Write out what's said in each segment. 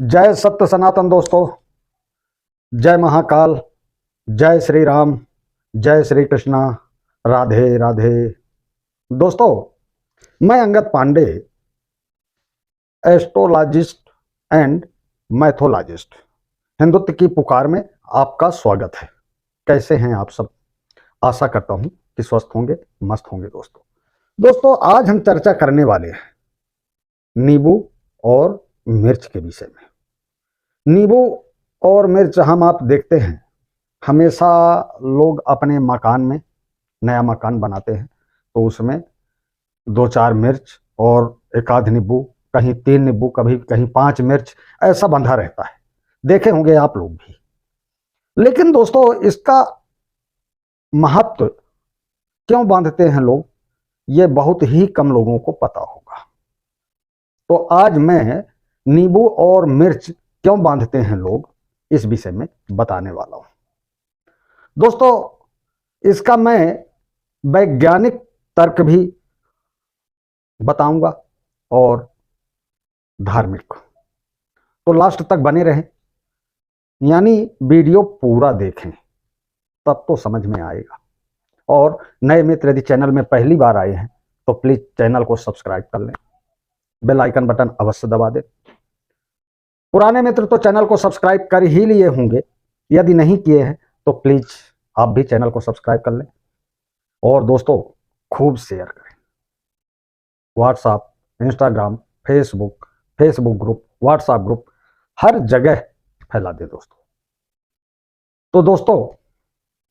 जय सत्य सनातन दोस्तों। जय महाकाल। जय श्री राम। जय श्री कृष्णा। राधे राधे। दोस्तों, मैं अंगद पांडे, एस्ट्रोलॉजिस्ट एंड मैथोलॉजिस्ट, हिंदुत्व की पुकार में आपका स्वागत है। कैसे हैं आप सब? आशा करता हूं कि स्वस्थ होंगे, मस्त होंगे। दोस्तों, आज हम चर्चा करने वाले हैं नींबू और मिर्च के विषय में। नींबू और मिर्च हम आप देखते हैं, हमेशा लोग अपने मकान में नया मकान बनाते हैं तो उसमें दो चार मिर्च और एक आध नींबू, कहीं 3 नींबू, कभी कहीं 5 मिर्च, ऐसा बंधा रहता है। देखे होंगे आप लोग भी। लेकिन दोस्तों, इसका महत्व क्यों बांधते हैं लोग, ये बहुत ही कम लोगों को पता होगा। तो आज मैं नींबू और मिर्च क्यों बांधते हैं लोग, इस विषय में बताने वाला हूं। दोस्तों, इसका मैं वैज्ञानिक तर्क भी बताऊंगा और धार्मिक। तो लास्ट तक बने रहें, यानी वीडियो पूरा देखें, तब तो समझ में आएगा। और नए मित्र यदि चैनल में पहली बार आए हैं तो प्लीज चैनल को सब्सक्राइब कर लें, बेल आइकन बटन अवश्य दबा दें। पुराने मित्र तो चैनल को सब्सक्राइब कर ही लिए होंगे, यदि नहीं किए हैं तो प्लीज आप भी चैनल को सब्सक्राइब कर लें। और दोस्तों, खूब शेयर करें। WhatsApp, Instagram, Facebook group, WhatsApp group, हर जगह फैला दे दोस्तों। तो दोस्तों,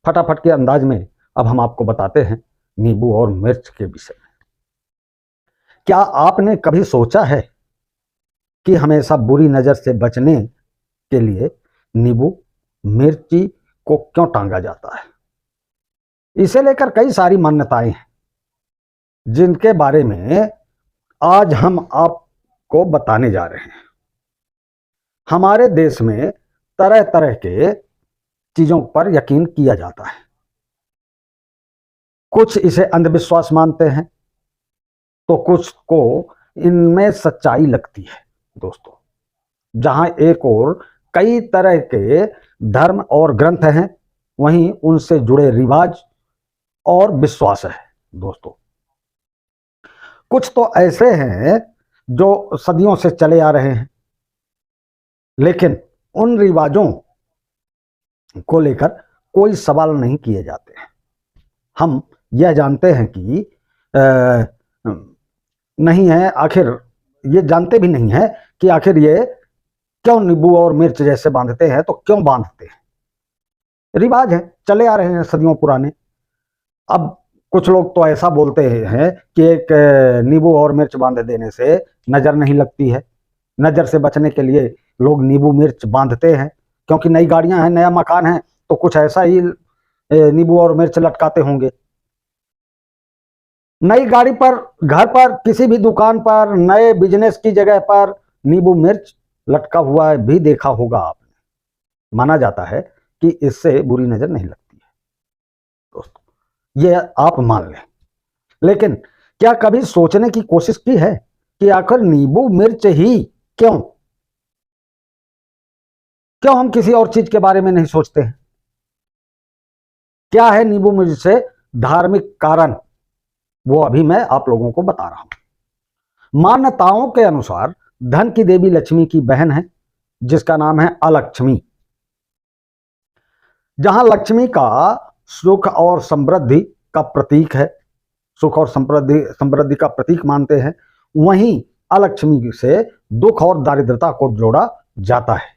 फटाफट के अंदाज में अब हम आपको बताते हैं नींबू और मिर्च के विषय में। क्या आपने कभी सोचा है कि हमेशा बुरी नजर से बचने के लिए नींबू मिर्ची को क्यों टांगा जाता है? इसे लेकर कई सारी मान्यताएं हैं, जिनके बारे में आज हम आपको बताने जा रहे हैं। हमारे देश में तरह तरह के चीजों पर यकीन किया जाता है। कुछ इसे अंधविश्वास मानते हैं तो कुछ को इनमें सच्चाई लगती है दोस्तों। जहां एक और कई तरह के धर्म और ग्रंथ हैं, वहीं उनसे जुड़े रिवाज और विश्वास है दोस्तों। कुछ तो ऐसे हैं जो सदियों से चले आ रहे हैं, लेकिन उन रिवाजों को लेकर कोई सवाल नहीं किए जाते हैं। हम यह जानते हैं कि नहीं है, आखिर ये जानते भी नहीं है कि आखिर ये क्यों नींबू और मिर्च जैसे बांधते हैं, तो क्यों बांधते हैं। रिवाज है, चले आ रहे हैं सदियों पुराने। अब कुछ लोग तो ऐसा बोलते हैं कि एक नींबू और मिर्च बांध देने से नजर नहीं लगती है। नजर से बचने के लिए लोग नींबू मिर्च बांधते हैं, क्योंकि नई गाड़ियां हैं, नया मकान है, तो कुछ ऐसा ही नींबू और मिर्च लटकाते होंगे। नई गाड़ी पर, घर पर, किसी भी दुकान पर, नए बिजनेस की जगह पर नींबू मिर्च लटका हुआ भी देखा होगा आपने। माना जाता है कि इससे बुरी नजर नहीं लगती है दोस्तों, ये आप मान लें। लेकिन क्या कभी सोचने की कोशिश की है कि आखिर नींबू मिर्च ही क्यों? क्यों हम किसी और चीज के बारे में नहीं सोचते हैं? क्या है नींबू मिर्च से धार्मिक कारण, वो अभी मैं आप लोगों को बता रहा हूं। मान्यताओं के अनुसार धन की देवी लक्ष्मी की बहन है, जिसका नाम है अलक्ष्मी। जहां लक्ष्मी का सुख और समृद्धि का प्रतीक है, सुख और समृद्धि का प्रतीक मानते हैं, वहीं अलक्ष्मी से दुख और दारिद्रता को जोड़ा जाता है।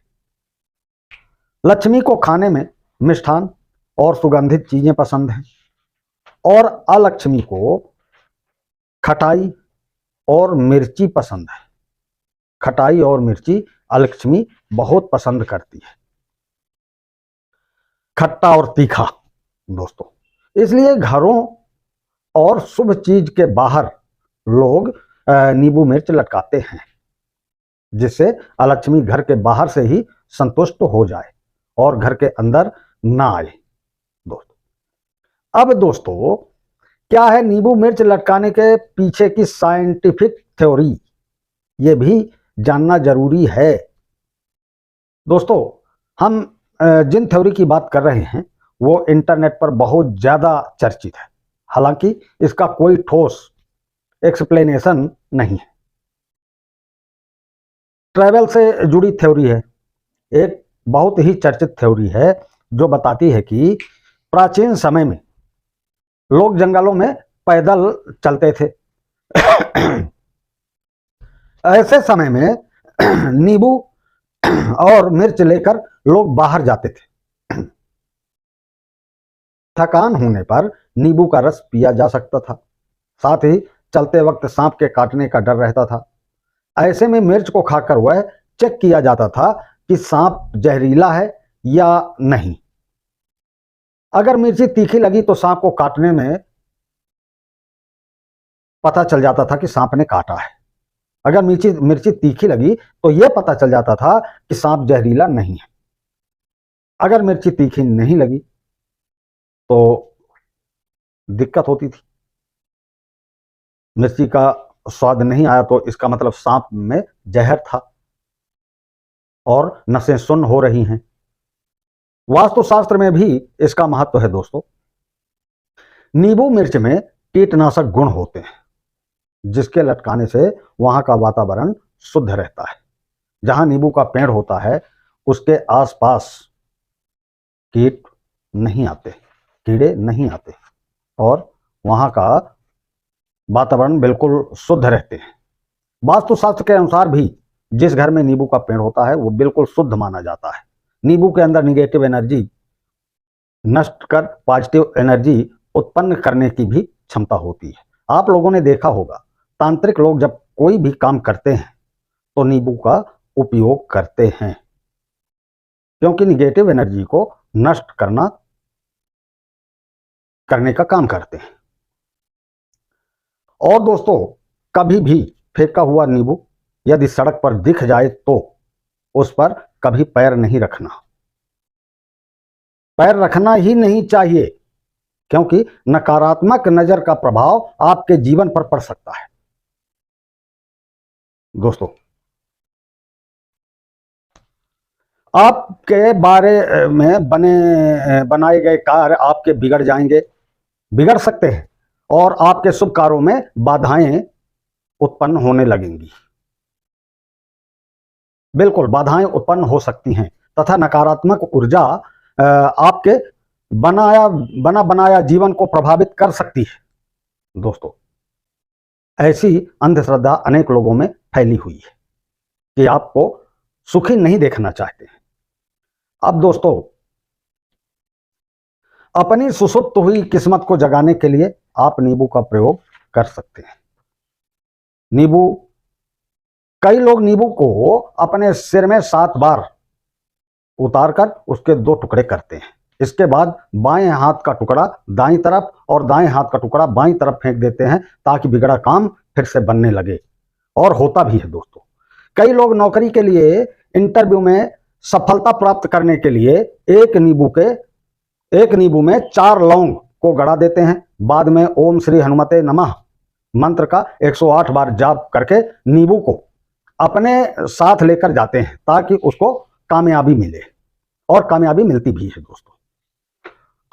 लक्ष्मी को खाने में मिष्ठान और सुगंधित चीजें पसंद हैं, और अलक्ष्मी को खटाई और मिर्ची पसंद है। खटाई और मिर्ची अलक्ष्मी बहुत पसंद करती है, खट्टा और तीखा दोस्तों। इसलिए घरों और शुभ चीज के बाहर लोग नींबू मिर्च लटकाते हैं, जिससे अलक्ष्मी घर के बाहर से ही संतुष्ट हो जाए और घर के अंदर ना आए दोस्तों। अब दोस्तों, क्या है नींबू मिर्च लटकाने के पीछे की साइंटिफिक थ्योरी, ये भी जानना जरूरी है। दोस्तों, हम जिन थ्योरी की बात कर रहे हैं वो इंटरनेट पर बहुत ज़्यादा चर्चित है, हालांकि इसका कोई ठोस एक्सप्लेनेशन नहीं है। ट्रैवल से जुड़ी थ्योरी है, एक बहुत ही चर्चित थ्योरी है जो बताती है कि प्राचीन समय में लोग जंगलों में पैदल चलते थे। ऐसे समय में नींबू और मिर्च लेकर लोग बाहर जाते थे। थकान होने पर नींबू का रस पिया जा सकता था, साथ ही चलते वक्त सांप के काटने का डर रहता था। ऐसे में मिर्च को खाकर वह चेक किया जाता था कि सांप जहरीला है या नहीं। अगर मिर्ची तीखी लगी तो सांप को काटने में पता चल जाता था कि सांप ने काटा है। अगर मिर्ची तीखी लगी तो यह पता चल जाता था कि सांप जहरीला नहीं है। अगर मिर्ची तीखी नहीं लगी तो दिक्कत होती थी। मिर्ची का स्वाद नहीं आया तो इसका मतलब सांप में जहर था और नसें सुन्न हो रही हैं। वास्तुशास्त्र में भी इसका महत्व है दोस्तों। नींबू मिर्च में कीटनाशक गुण होते हैं, जिसके लटकाने से वहां का वातावरण शुद्ध रहता है। जहां नींबू का पेड़ होता है उसके आसपास कीट नहीं आते, कीड़े नहीं आते और वहां का वातावरण बिल्कुल शुद्ध रहते हैं। वास्तुशास्त्र के अनुसार भी जिस घर में नींबू का पेड़ होता है वो बिल्कुल शुद्ध माना जाता है। नींबू के अंदर निगेटिव एनर्जी नष्ट कर पॉजिटिव एनर्जी उत्पन्न करने की भी क्षमता होती है। आप लोगों ने देखा होगा, तांत्रिक लोग जब कोई भी काम करते हैं तो नींबू का उपयोग करते हैं, क्योंकि निगेटिव एनर्जी को नष्ट करने का काम करते हैं। और दोस्तों, कभी भी फेंका हुआ नींबू यदि सड़क पर दिख जाए तो उस पर कभी पैर नहीं रखना। पैर रखना ही नहीं चाहिए, क्योंकि नकारात्मक नजर का प्रभाव आपके जीवन पर पड़ सकता है। दोस्तों, आपके बारे में बनाए गए कार्य आपके बिगड़ जाएंगे, बिगड़ सकते हैं और आपके शुभ कार्यों में बाधाएं उत्पन्न होने लगेंगी। बिल्कुल बाधाएं उत्पन्न हो सकती हैं तथा नकारात्मक ऊर्जा आपके बनाया जीवन को प्रभावित कर सकती है। दोस्तों, ऐसी अंधश्रद्धा अनेक लोगों में फैली हुई है कि आपको सुखी नहीं देखना चाहते हैं। अब दोस्तों, अपनी सुसुप्त हुई किस्मत को जगाने के लिए आप नींबू का प्रयोग कर सकते हैं। कई लोग नींबू को अपने सिर में 7 बार उतारकर उसके 2 टुकड़े करते हैं। इसके बाद बाएं हाथ का टुकड़ा दाईं तरफ और दाएं हाथ का टुकड़ा बाईं तरफ फेंक देते हैं ताकि बिगड़ा काम फिर से बनने लगे, और होता भी है दोस्तों। कई लोग नौकरी के लिए इंटरव्यू में सफलता प्राप्त करने के लिए एक नींबू में 4 लौंग को गड़ा देते हैं। बाद में ओम श्री हनुमते नमः मंत्र का 108 बार जाप करके नींबू को अपने साथ लेकर जाते हैं ताकि उसको कामयाबी मिले, और कामयाबी मिलती भी है दोस्तों।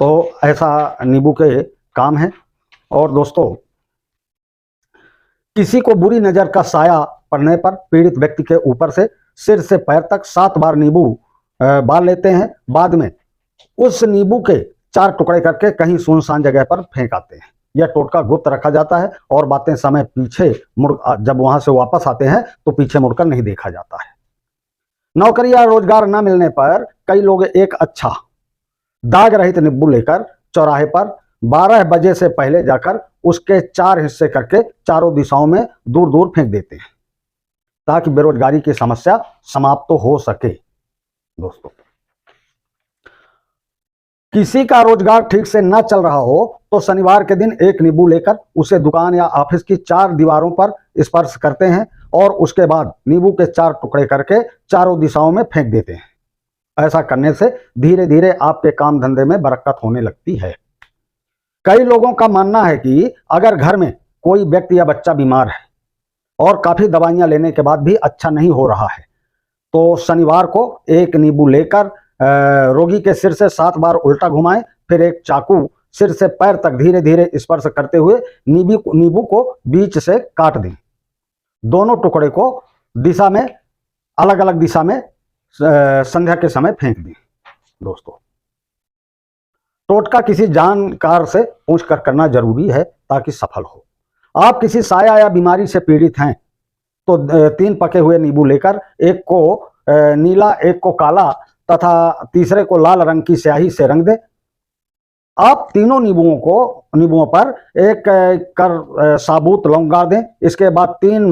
तो ऐसा नींबू के काम है। और दोस्तों, किसी को बुरी नजर का साया पड़ने पर पीड़ित व्यक्ति के ऊपर से सिर से पैर तक 7 बार नींबू बाल लेते हैं। बाद में उस नींबू के 4 टुकड़े करके कहीं सुनसान जगह पर फेंक आते हैं। यह टोटका गुप्त रखा जाता है और बातें समय पीछे मुड़ जब वहां से वापस आते हैं तो पीछे मुड़कर नहीं देखा जाता है। नौकरी या रोजगार न मिलने पर कई लोग एक अच्छा दाग रहित नींबू लेकर चौराहे पर 12 बजे से पहले जाकर उसके 4 हिस्से करके चारों दिशाओं में दूर दूर फेंक देते हैं ताकि बेरोजगारी की समस्या समाप्त तो हो सके। दोस्तों, किसी का रोजगार ठीक से न चल रहा हो तो शनिवार के दिन एक नींबू लेकर उसे दुकान या ऑफिस की 4 दीवारों पर स्पर्श करते हैं और उसके बाद नींबू के 4 टुकड़े करके चारों दिशाओं में फेंक देते हैं। ऐसा करने से धीरे धीरे आपके काम धंधे में बरकत होने लगती है। कई लोगों का मानना है कि अगर घर में कोई व्यक्ति या बच्चा बीमार है और काफी दवाइयां लेने के बाद भी अच्छा नहीं हो रहा है तो शनिवार को एक नींबू लेकर रोगी के सिर से 7 बार उल्टा घुमाएं, फिर एक चाकू सिर से पैर तक धीरे धीरे स्पर्श करते हुए नींबू को बीच से काट दें। दोनों टुकड़े को दिशा में, अलग अलग दिशा में संध्या के समय फेंक दें। दोस्तों, टोटका किसी जानकार से पूछकर करना जरूरी है ताकि सफल हो। आप किसी साया या बीमारी से पीड़ित हैं तो 3 पके हुए नींबू लेकर एक को नीला, एक को काला तथा तीसरे को लाल रंग की स्याही से रंग दें। आप तीनों नींबुओं पर एक कर साबुत लौंग गाड़ दें। इसके बाद 3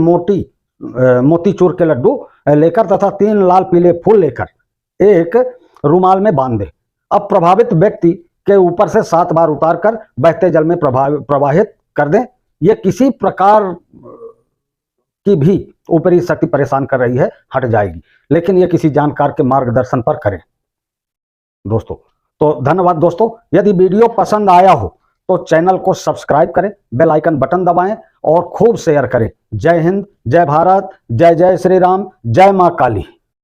मोतीचूर के लड्डू लेकर तथा 3 लाल पीले फूल लेकर एक रुमाल में बांध दें। अब प्रभावित व्यक्ति के ऊपर से 7 बार उतारकर बहते जल में प्रवाहित कर दें। यह किसी प्रकार की भी ऊपरी शक्ति परेशान कर रही है, हट जाएगी, लेकिन यह किसी जानकार के मार्गदर्शन पर करें। दोस्तों, तो धन्यवाद दोस्तों। यदि वीडियो पसंद आया हो तो चैनल को सब्सक्राइब करें, बेल आइकन बटन दबाएं और खूब शेयर करें। जय हिंद, जय भारत, जय जय श्री राम, जय मां काली।